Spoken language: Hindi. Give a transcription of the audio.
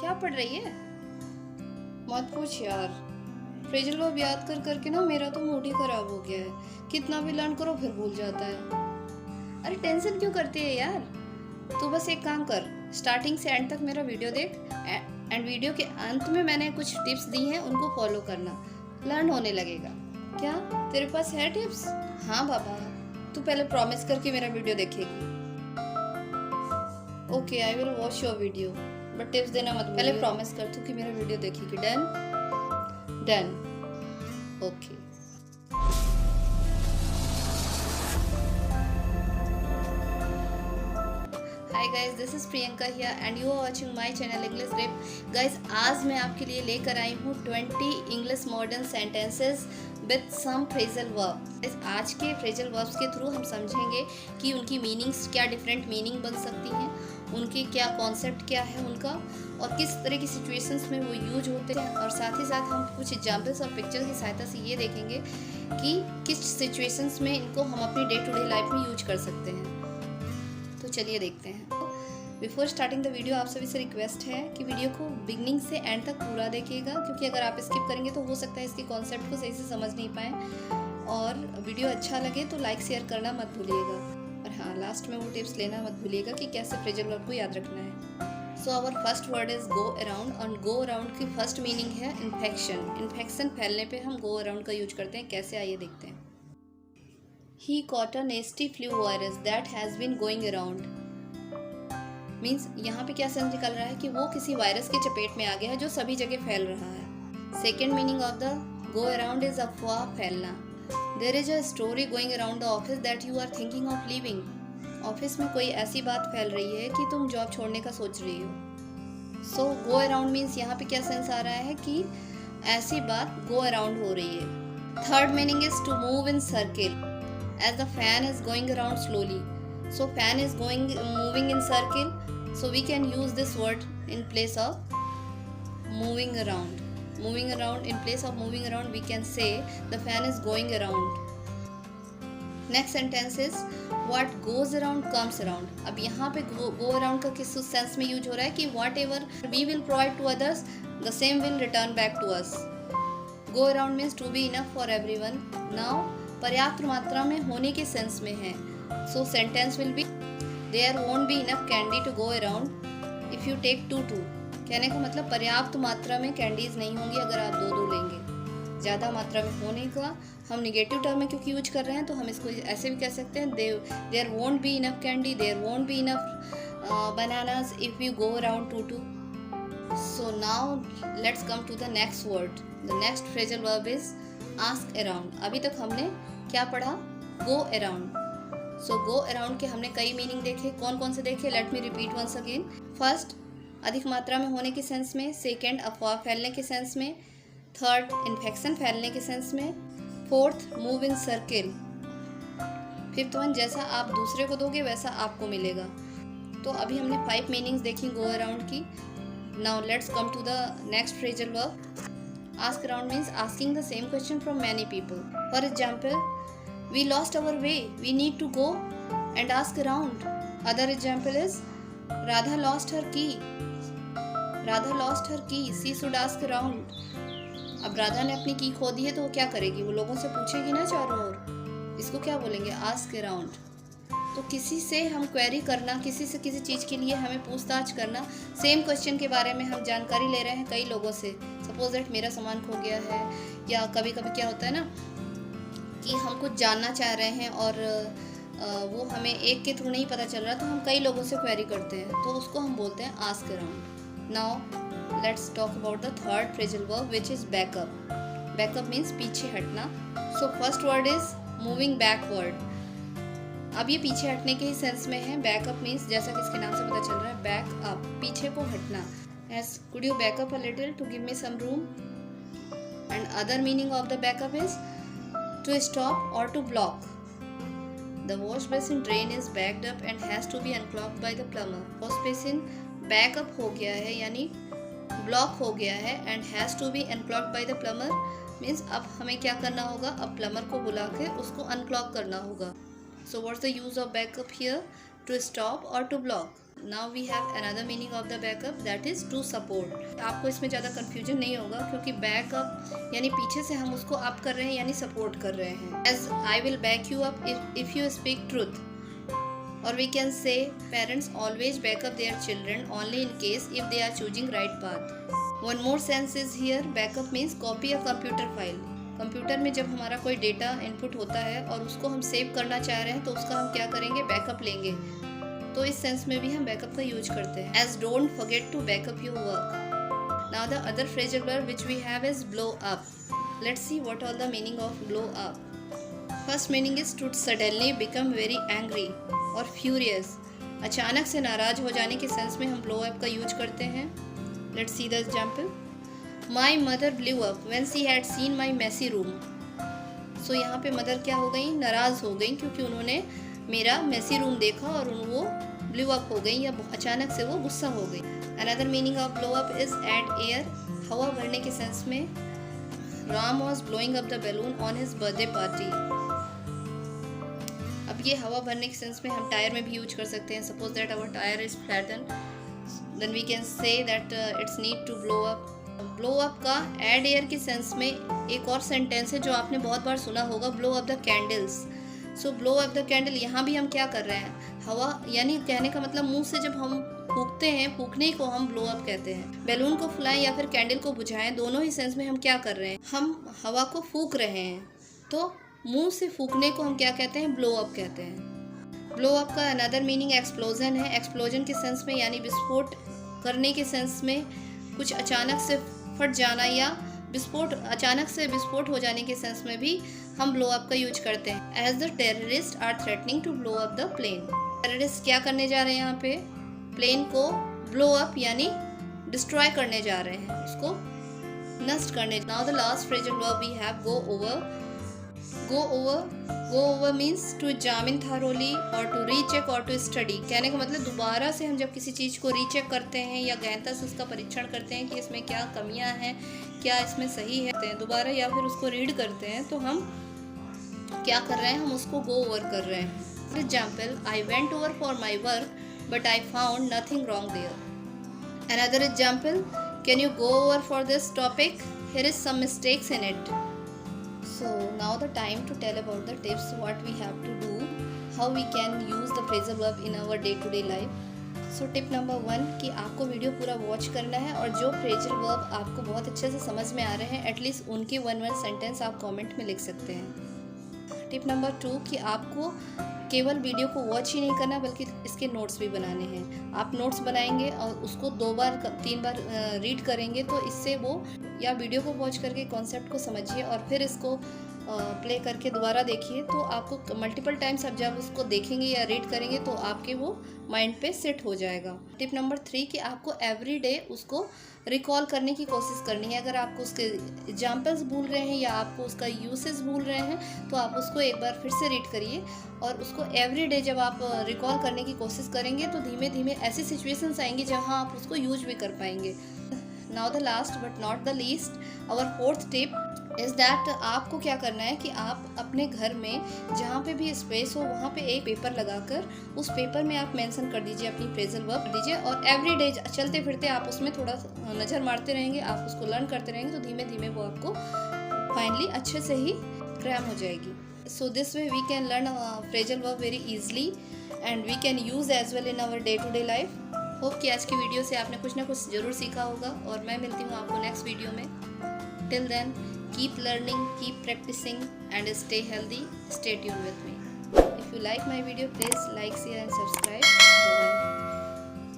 क्या पढ़ रही है? मत पूछ यार, फ्रेजल वर्ब याद कर करके ना मेरा तो मूड ही खराब हो गया है। कितना भी लर्न करो फिर भूल जाता है। अरे टेंशन क्यों करती है यार? तू बस एक काम कर, स्टार्टिंग से एंड तक मेरा वीडियो देख एंड वीडियो के अंत में मैंने कुछ टिप्स दी हैं, उनको फॉलो करना, लर्न होने लगेगा। क्या तेरे पास है टिप्स? हाँ बाबा, तू पहले प्रॉमिस कर कि मेरा वीडियो देखेगी। Okay, I will watch your video, but tips देना मत। पहले प्रॉमिस कर तू कि मेरा वीडियो देखेगी। Done? Done. Okay. Hi guys, this is Priyanka here and you are watching my channel English grip. Guys, आज मैं आपके लिए लेकर आई हूँ 20 English modern sentences with some phrasal verb. आज के फ्रेजल वर्ब्स के थ्रू हम समझेंगे कि उनकी मीनिंग्स क्या, डिफरेंट मीनिंग बन सकती हैं, उनके क्या कॉन्सेप्ट क्या है उनका, और किस तरह की सिचुएशंस में वो यूज होते हैं। और साथ ही साथ हम कुछ एग्जाम्पल्स और पिक्चर की सहायता से ये देखेंगे कि किस सिचुएशंस में इनको हम अपनी डे टू डे लाइफ में यूज कर सकते हैं। तो चलिए देखते हैं। बिफोर स्टार्टिंग द वीडियो, आप सभी से रिक्वेस्ट है कि वीडियो को बिगनिंग से एंड तक पूरा देखिएगा, क्योंकि अगर आप स्किप करेंगे तो हो सकता है इसके कॉन्सेप्ट को सही से समझ नहीं पाएँ। और वीडियो अच्छा लगे तो लाइक शेयर करना मत भूलिएगा। और हाँ, लास्ट में वो टिप्स लेना मत भूलिएगा कि कैसे फ्रेजल वर्ब को याद रखना है। So our first word is go around, और गो अराउंड की फर्स्ट मीनिंग है इन्फेक्शन। इन्फेक्शन फैलने पे हम गो अराउंड का यूज करते हैं। कैसे, आइए देखते हैं। He caught a nasty flu virus that has been going around. Means यहाँ पे क्या सेंस निकल रहा है कि वो किसी वायरस के चपेट में आ गया है जो सभी जगह फैल रहा है। Second meaning of the go around is अफवाह, फैलना। There is a story going around the office that you are thinking of leaving. Office में कोई ऐसी बात फैल रही है कि तुम जॉब छोड़ने का सोच रही हो। सो गो अराउंड मीन्स यहाँ पे क्या सेंस आ रहा है कि ऐसी बात गो अराउंड हो रही है। Third meaning is to move in circle, as the fan is going around slowly. So fan is moving in circle, so we can use this word in place of moving around. Moving around, in place of moving around, we can say the fan is going around. Next sentence is what goes around comes around. अब यहाँ पे go around का किस सेंस में यूज हो रहा है कि whatever we will provide to others, the same will return back to us. Go around means to be enough for everyone. Now पर्याप्त मात्रा में होने के सेंस में है। So sentence will be there won't be enough candy to go around if you take 2. कहने का मतलब पर्याप्त मात्रा में कैंडीज नहीं होंगी अगर आप 2 लेंगे। ज़्यादा मात्रा में होने का हम निगेटिव टर्म में क्योंकि यूज कर रहे हैं, तो हम इसको ऐसे भी कह सकते हैं, there won't be enough candy, there won't be enough bananas if you go around 2. So now let's come to the next word. The next phrasal verb is ask around. अभी तक हमने क्या पढ़ा? Go around. सो गो अराउंड के हमने कई मीनिंग देखे। कौन कौन से देखे? Let me repeat once again. First, अधिक मात्रा में होने के सेंस में। सेकेंड, अफवाह फैलने के सेंस में। थर्ड, इन्फेक्शन फैलने के सेंस में। Fourth, move in circle. Fifth one, जैसा आप दूसरे को दोगे वैसा आपको मिलेगा। तो अभी हमने 5 मीनिंग्स देखी गो अराउंड की। Now let's come to the next phrasal verb. Ask around means asking the same question from many people. For example, we lost our way, we need to go and ask around. Other example is Radha lost her key. Radha lost her key, she should ask around. अब राधा ने अपनी की खो दी है तो वो क्या करेगी? वो लोगों से पूछेगी ना चारों ओर। इसको क्या बोलेंगे? Ask around. तो किसी से हम क्वेरी करना, किसी से किसी चीज़ के लिए हमें पूछताछ करना, सेम क्वेश्चन के बारे में हम जानकारी ले रहे हैं कई लोगों से। सपोज दैट मेरा सामान खो गया है, या कभी कभी क्या होता है ना कि हम कुछ जानना चाह रहे हैं और वो हमें एक के थ्रू नहीं पता चल रहा, तो हम कई लोगों से क्वेरी करते हैं, तो उसको हम बोलते हैं ask around. Now let's talk about the third phrasal verb which is backup. Backup means पीछे हटना। So first word is moving backward. अब ये पीछे हटने के ही सेंस में है। बैकअप मीन्स जैसा कि इसके नाम से पता चल रहा है, बैक अप, पीछे को हटना। As could you back up a little to give me some room. And other meaning of the backup is to stop और to block. The wash basin drain is backed up and has to be unclogged by the plumber. Wash basin backup हो गया है यानी ब्लॉक हो गया है, and has to be unclogged by the plumber means अब हमें क्या करना होगा? अब प्लम्बर को बुला के उसको अनक्लॉग करना होगा। So what's the use of backup here? To stop or to block. Now we have another meaning of the backup, that is to support. आपको इसमें ज़्यादा कंफ्यूजन नहीं होगा क्योंकि बैकअप यानी पीछे से हम उसको अप कर रहे हैं यानी सपोर्ट कर रहे हैं। As I will back you up if you speak truth, और we can say parents always backup their children only in case if they are choosing right path. One more sense is here, backup means copy a computer file. Computer में जब हमारा कोई डेटा इनपुट होता है और उसको हम सेव करना चाह रहे हैं तो उसका हम क्या करेंगे, बैकअप लेंगे। तो इस सेंस में भी हम बैकअप का यूज करते हैं। As don't forget to backup your work. Now the other phrasal verb which we have is blow up. Let's see what are the meaning of blow up. First meaning is to suddenly become very angry और फ्यूरियस। अचानक से नाराज हो जाने के सेंस में हम ब्लो अप का यूज करते हैं। Let's see the example. My mother blew up when she had seen my messy room. So यहाँ पे मदर क्या हो गई, नाराज़ हो गई क्योंकि उन्होंने मेरा मैसी रूम देखा और वो ब्लू अप हो गई या अचानक से वो गुस्सा हो गई। Another meaning of blow up is add air, हवा भरने के सेंस में। Ram was blowing up the balloon on his birthday party. अब ये हवा भरने के सेंस में हम टायर में भी यूज कर सकते हैं। Suppose that our tyre is flatten, then we can say that it's need to blow up. Blow up का एड एयर के सेंस में एक और सेंटेंस है जो आपने बहुत बार सुना होगा, blow up the candles. So blow up the candle, यहाँ भी हम क्या कर रहे हैं, हवा, यानी कहने का मतलब मुंह से जब हम फूकते हैं, फूकने को हम ब्लो अप कहते हैं। बैलून को फुलाएं या फिर कैंडल को बुझाएं, दोनों ही सेंस में हम क्या कर रहे हैं, हम हवा को फूक रहे हैं। तो मुंह से फूकने को हम क्या कहते हैं, ब्लो अप कहते हैं। ब्लो अप का अनदर मीनिंग एक्सप्लोजन है। एक्सप्लोजन के सेंस में यानी विस्फोट करने के सेंस में, कुछ अचानक से फट जाना या विस्फोट, अचानक से विस्फोट हो जाने के सेंस में भी हम ब्लो अप का यूज करते हैं। As the terrorist are threatening to blow up the plane. Terrorist क्या करने जा रहे हैं, यहाँ पे प्लेन को ब्लो अप यानी डिस्ट्रॉय करने जा रहे हैं, उसको नष्ट करने। Now the last phrasal verb we have go over. Go over means to examine thoroughly और टू रीचेक और टू स्टडी। कहने का मतलब दोबारा से हम जब किसी चीज़ को रीचेक करते हैं या गहनता से उसका परीक्षण करते हैं कि इसमें क्या कमियां हैं, क्या इसमें सही है, दोबारा या फिर उसको रीड करते हैं, तो हम क्या कर रहे हैं, हम उसको गो ओवर कर रहे हैं। For example, I went over for my work but I found nothing wrong there. Another example, can you go over for this topic, here is some mistakes in it. So now the time to tell about the tips what we have to do, how we can use the phrasal verb in our day-to-day life. So tip number 1 कि आपको वीडियो पूरा वॉच करना है और जो फ्रेजल वर्ब आपको बहुत अच्छे से समझ में आ रहे हैं एटलीस्ट उनके 1 सेंटेंस आप कमेंट में लिख सकते हैं। टिप नंबर 2 कि आपको केवल वीडियो को वॉच ही नहीं करना बल्कि इसके नोट्स भी बनाने हैं। आप नोट्स बनाएंगे और उसको 2 बार 3 बार रीड करेंगे तो इससे वो, या वीडियो को वॉच करके कॉन्सेप्ट को समझिए और फिर इसको प्ले करके दोबारा देखिए, तो आपको मल्टीपल टाइम्स अब जब उसको देखेंगे या रीड करेंगे तो आपके वो माइंड पे सेट हो जाएगा। टिप नंबर 3 कि आपको एवरी डे उसको रिकॉल करने की कोशिश करनी है। अगर आपको उसके एग्जाम्पल्स भूल रहे हैं या आपको उसका यूसेस भूल रहे हैं तो आप उसको एक बार फिर से रीड करिए और उसको एवरी डे जब आप रिकॉल करने की कोशिश करेंगे तो धीमे धीमे ऐसी सिचुएशंस आएंगी जहां आप उसको यूज भी कर पाएंगे। Now the last but not the least, our 4th tip is that आपको क्या करना है कि आप अपने घर में जहाँ पे भी स्पेस हो वहाँ पे एक पेपर लगाकर उस पेपर में आप मेंशन कर दीजिए अपनी फ्रेजल वर्ब दीजिए और एवरी डे चलते फिरते आप उसमें थोड़ा नज़र मारते रहेंगे, आप उसको लर्न करते रहेंगे तो धीमे धीमे वो आपको फाइनली अच्छे से ही क्रैम हो जाएगी। So this way we can learn phrasal verb very easily and we can use as well in our day to day life. Hope कि आज की वीडियो से आपने कुछ ना कुछ ज़रूर सीखा होगा और मैं मिलती हूँ आपको नेक्स्ट वीडियो में। Till then keep learning, keep practicing and stay healthy. Stay tuned with me. If you like my video, please like, share and subscribe. Bye bye.